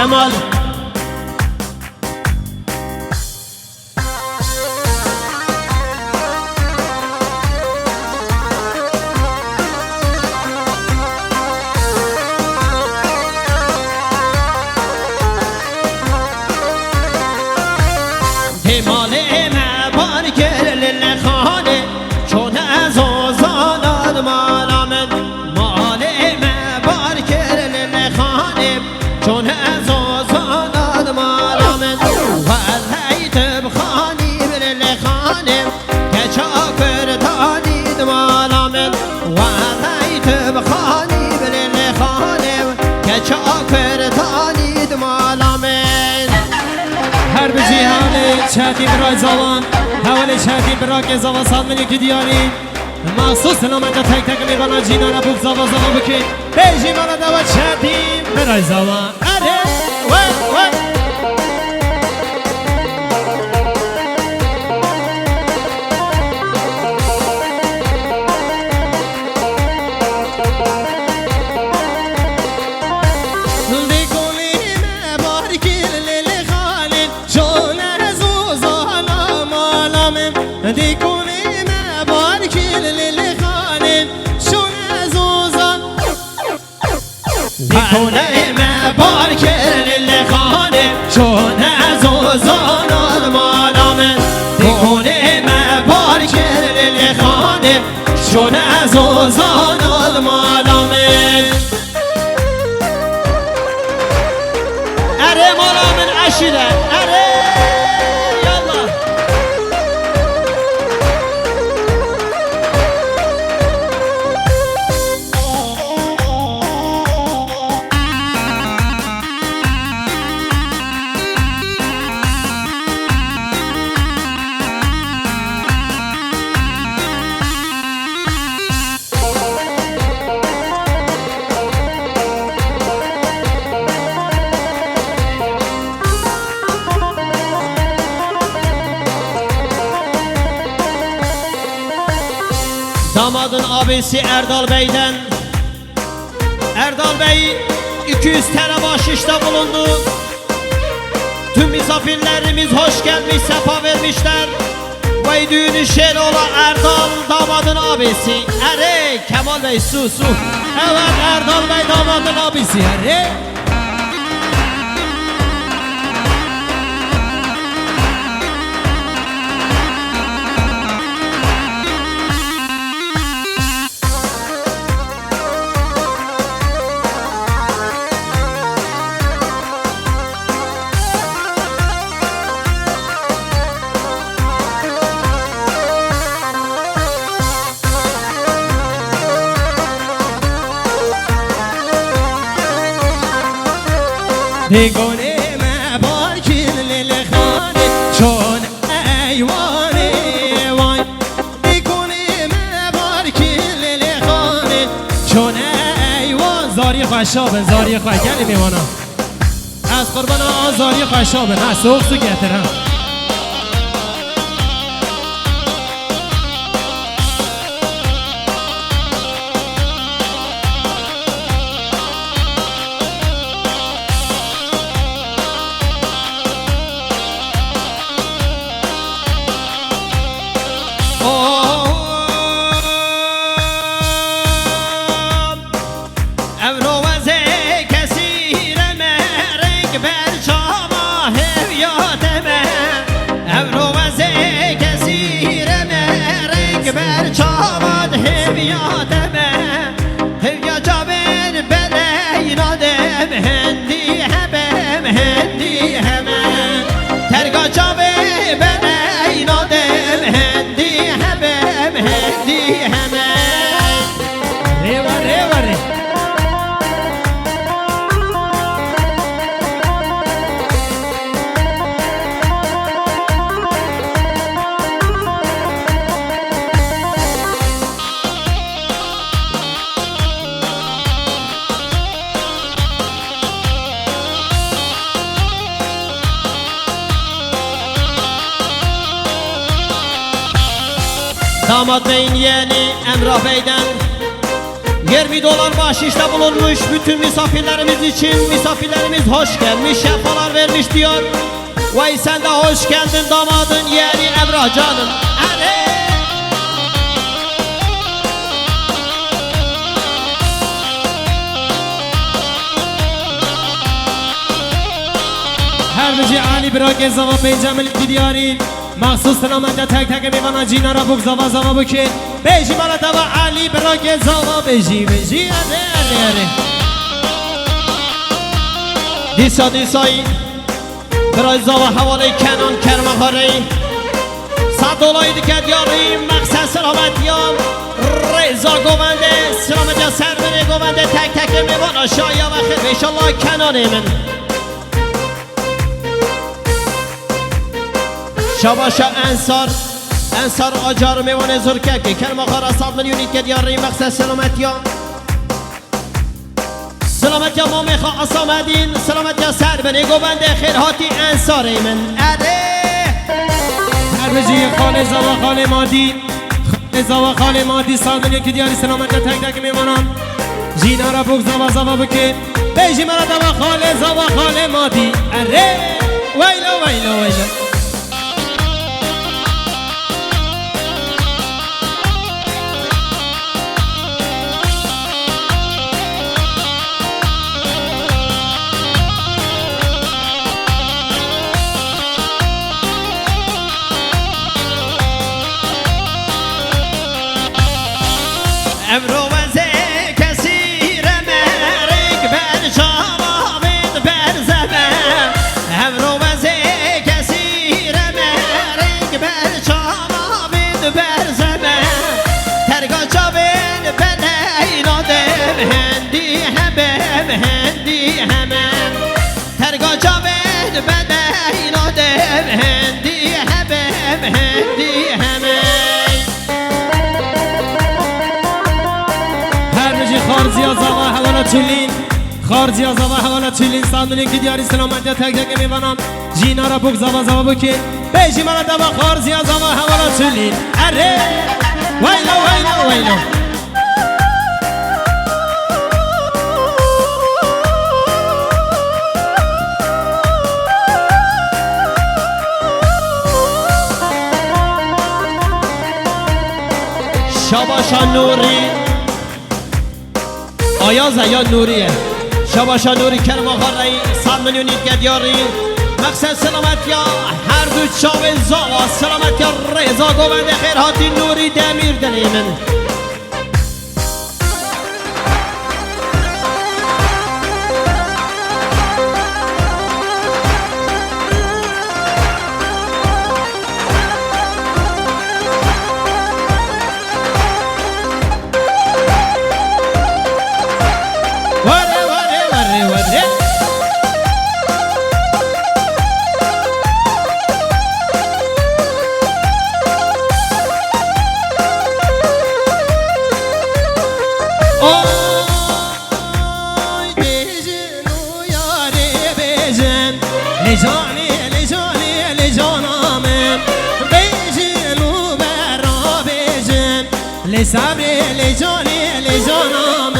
کمال شهدیم برای زوان حوالی شهدیم برای زوان سالمینی که دیاری مخصوص نامنجا تک تک میبانن جینا را بوب زوان بکن بیجی مالا دوات شهدیم برای زوان اره وی دیکونه مبارک للخانه چون عزوزان المالامه دیکونه مبارک للخانه چون عزوزان المالامه اره مالامن عشیره اره Damadın abisi Erdal Bey'den Erdal Bey 200 TL bahşişte bulundu. Tüm misafirlerimiz hoş gelmiş, sefa vermişler. Vay düğünü şen ola Erdal damadın abisi. Ere Kemal Bey su. Evet Erdal Bey damadın abisi. Ere دیگونه مبارک للخانه چون ایوانه وای دیگونه مبارک للخانه چون ایوان زاری خوشابه زاری خوش گلی میمانم از قربان زاری خوشابه نه سوق سو گترم Damat Bey'in yeğeni Emrah Bey'den $20 bahşişte bulunmuş bütün misafirlerimiz için. Misafirlerimiz hoş gelmiş, şefalar vermiş diyor. Vay sen de hoş geldin damadın yeğeni Emrah canım. Hadi. هربجی علی براک زوا پیجم الفیدیاری مخصوص سلامت تک تک میوانا جینا را بک زوا زوا بکن بیجی مالا دوا علی براک زوا بیجی اره دیسایی برای زوا حواله کنان کرمخاره $100 دیگه دیاریم مقصد سلامتیان رضا گوونده سلامتی سرمنه گوونده تک تک میوانا شایا و خیر انشالله کنانه من شاباشا انصار آجار میوانه زرکه که کرم آخر 100 میلیونی که دیاری مقصد سلامتیان ما میخوا آسامدین سلامتیا سر بنی گوبنده خیرهاتی انصاری من هربجی خاله زوا خاله مادی زوا خاله مادی 100 میلیون که دیاری سلامت تک تک میوانم جینا را بک زوا زوا بکن بیجی مرا دوا خاله زوا خاله مادی اره ویلو امروزه کسی رمرک بر شامید بر زمن امروزه کسی رمرک بر شامید بر زمن ترگا جاوین بلینا دم هندی همم ترگا جاوین بلینا دم هندی همم خارزیا زوا حوالا چولین 100 میلیون که دیاری سلامت تک تک میوانم جینا را بک زوا زوا بکن بیجی مرا دوا خارزیا زوا حوالا چولین اره ویلو شاباشا نوری آیاز یا نوریه شاباشا نوری کرم آخر رئی 100 میلیونی که دیاری مقصد سلامت یا هر دو چاو زاوا سلامت یا رضا گوونده خیرهاتی نوری دمیر دلیمن صبری لی جانم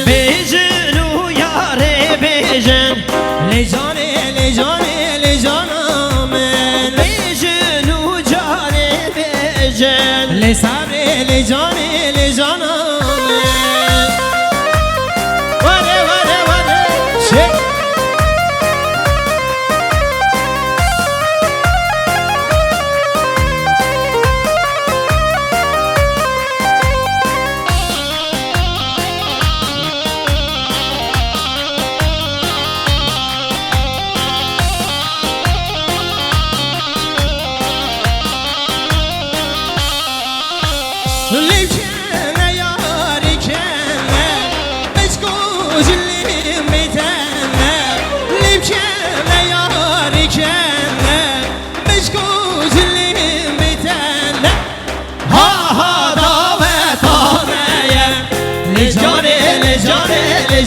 بیجن و یاره بیجن لی جانم بیجن و جاره بیجن لی صبری لی جانم وره شک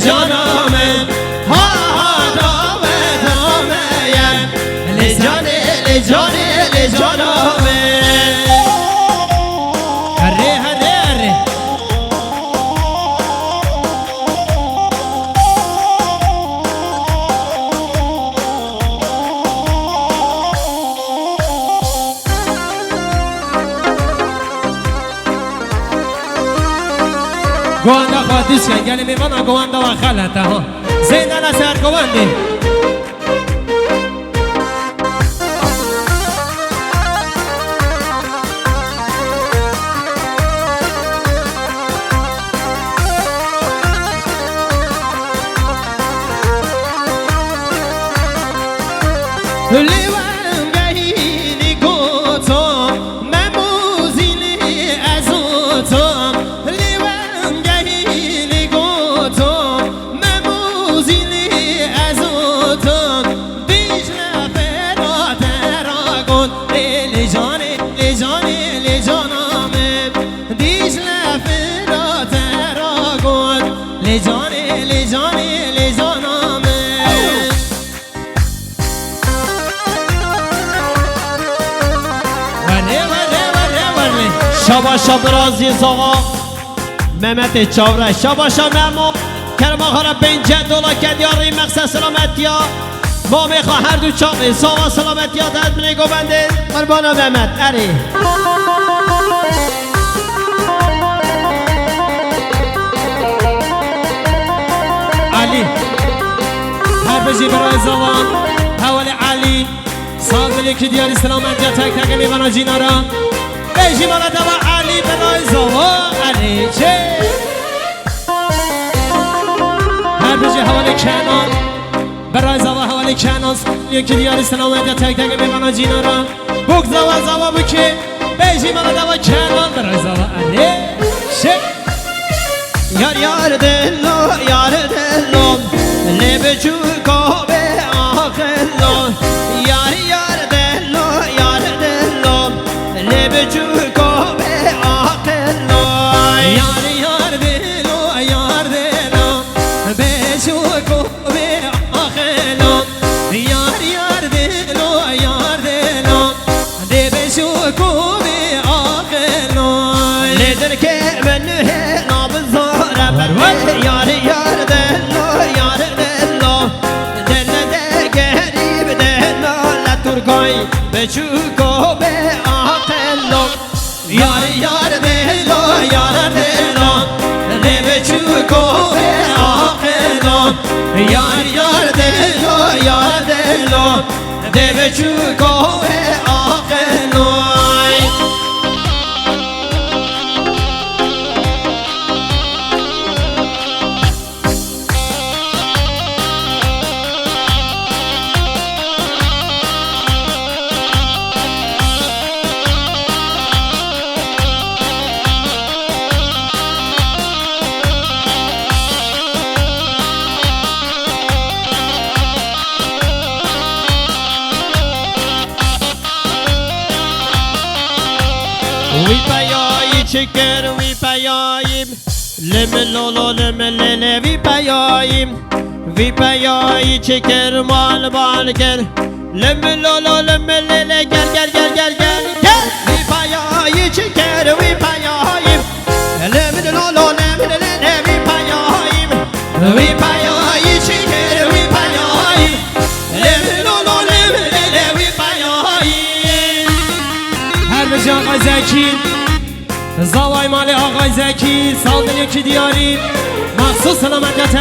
جانم ها دامه لجانم هره گوانده خواه دوست کن گلی میوانا گوانده و خلطه ها زینده لسر گوانده لیوان گهیلی گوتم مموزیلی ازوتم لیوان گهیلی گوتم مموزیلی ازوتم دیجل فرات راگون لی جانی لی جانی لی جانم دیجل فرات راگون لی جانی لی جانی لی جانم شاباشا برازیز آقا ممت چاوره شاباشا ممو کرم آقا را بین جدولا کدیاری مقصد سلامتی ها ما میخواه هر دو چاقی ساوا سلامتی ها دست منی گوبنده قربانا ممت اری علی هر بجی برای زوان حوال علی سال ملیکی دیاری سلامتی ها تک تک میوانا جینا را بیشی مالا دوا علی برای زوان علی چه هر بجی حوال کنان برای زوان حوال کنان سال ملیکی دیاری سلامتی ها تک تک میوانا جینا را بوک زوان زوان بکی بیشی مالا دوا کنان برای زوان علی چه یار یار دلو یار دلو لب چوکا به آخلو یار یار دلو یار دلو لب چوکا به آخلو یار یار دلو یار دلو بشوکو به آخلو یار یار دلو یار دلو ده بشوکو به آخلو لیدر که منه نابزاره یار یار دلو یار دلو دل ده گریب دلو لطرگای بچوکو به آخلو یار یار دلو یار دلو ده بچوکو به آخلو یار یار دلو یار دلو ده بچوکو به آخلو وی پیایی چکر وی پیاییم لم لولو لم لله وی پیاییم وی پیایی چکر مال بال گر لم لولو لم لله گر گر گر گر گر گر وی پیایی چکر وی پیاییم لم لولو لم لله وی پیاییم وی پیایی چکر وی پیاییم لم لولو لم لله وی پیاییم هر بجی آقای زکی زوای مال آقای زکی سال یکی دیاری مخصوص سلامت تک